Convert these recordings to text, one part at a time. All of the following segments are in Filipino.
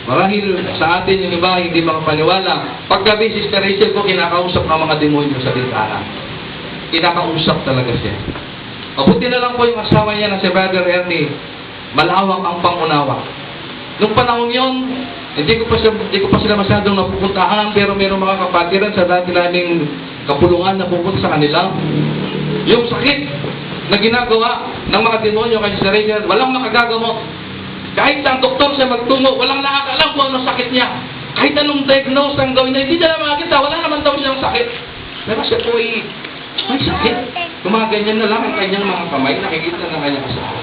Marahil sa atin yung iba hindi makapaniwala. Paggabi, Sister Rachel ko, kinakausap ng mga demonyo sa bintana. Kinakausap talaga siya. Mabuti na lang po yung asawa niya na si Brother Ernie. Malawak ang pangunawa. Nung panahon yon, hindi ko pa sila masyadong napupuntahan, pero mayroong mga kapatiran sa dati naming kapulungan na pupunta sa kanila. Yung sakit na ginagawa ng mga demonyo kay Sister Rachel, walang makagagamot. Kahit ang doktor siya magtungo, walang nakakalam kung anong sakit niya. Kahit anong diagnose ang gawin niya, hindi niya makakita, wala naman daw siyang sakit. Pero siya po ay may sakit. Gumaganyan na lang ang kanyang mga kamay, nakikita ng kanyang asawa.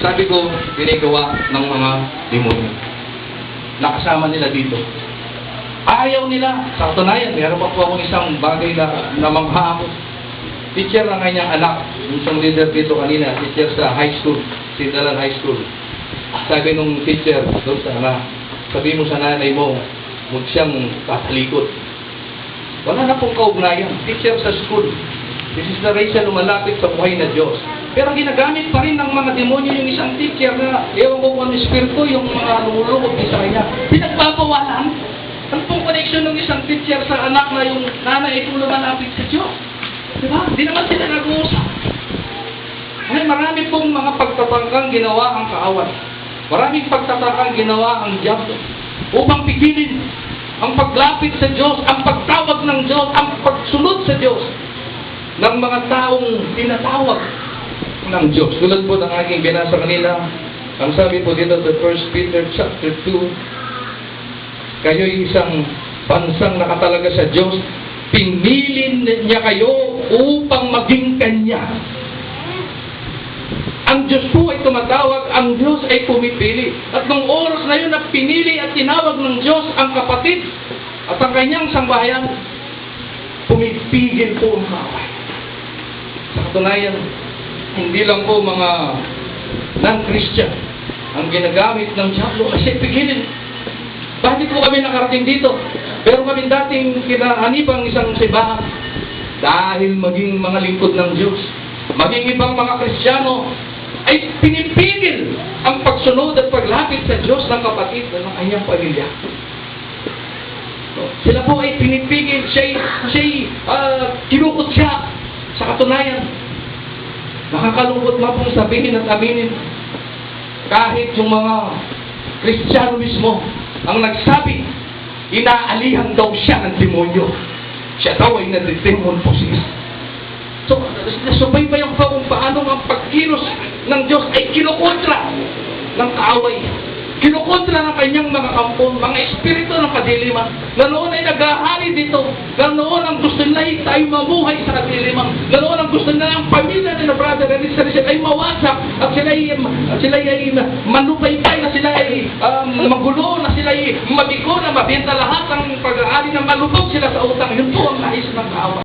Sabi ko, ginagawa ng mga demonyo. Nakasama nila dito. Ayaw nila. Sa katunayan, meron pa po akong isang bagay na mangha ako. Teacher ang kanyang anak, yung isang leader dito kanina, teacher sa high school, Sindalan High School. Sabi nung teacher doon sa anak, sabi mo sa nanay mo, huwag siyang tatalikod. Wala na pong kaugnayan. Teacher sa school. Si Sister Rachel lumalapit sa buhay na Diyos. Pero ginagamit pa rin ng mga demonyo yung isang teacher na ewan ko kung ano espiritu, yung mga lumulukot sa kanya. Pinagpapawalan. Ano pong connection ng isang teacher sa anak na yung nanay ay lumalapit sa Diyos? Diba? Hindi naman sila nag-uusap. Ay, marami pong mga pagtatangkang ginawa ang kaaway. Maraming pagtatangkang ginawa ang diablo upang pigilin ang paglapit sa Diyos, ang pagtawag ng Diyos, ang pagsunod sa Diyos ng mga taong tinatawag ng Diyos. Tulad po ng aking binasa kanila, ang sabi po dito sa 1 Peter chapter 2, kayo'y isang bansang nakatalaga sa Diyos, pinili niya kayo upang maging Kanya. Ang Diyos po ay tumatawag, ang Diyos ay pumipili. At nung oras na yun na pinili at tinawag ng Diyos ang kapatid at ang kanyang sambahayan, pumipigil po ang kaaway. Sa katunayan, hindi lang po mga non-Christian ang ginagamit ng diablo kasi pigilin. Bakit po kami nakarating dito? Pero kami dating kinahanipang isang simbahan dahil maging mga lingkod ng Diyos, maging ibang mga Kristiyano, ay pinipigil ang pagsunod at paglapit sa Diyos ng kapatid ng kanyang pamilya. Sila po ay pinipigil, kinukot siya. Sa katunayan, nakakalungkot na pong sabihin at aminin, kahit yung mga Kristiyano mismo ang nagsabi, inaalihan daw siya ng demonyo. Siya daw ay nadidemon possessed. So, nasubaybayan pa kung paano ang pagkilos ng Diyos ay kinukontra ng kaaway. Kinukontra ng kanyang mga kampon, mga espiritu ng kadiliman, na noon ay naghahari dito, na noon ang gusto nila ay tayo mamuhay sa kadiliman, na noon ang gusto nila ang pamilya nila Brother and Sister ay mawasak, at sila ay manupaypay, na sila ay magulo, na sila ay mabigo, na mabenta lahat ang pag-aari, na malubog sila sa utang. Yun po ang nais ng kaaway.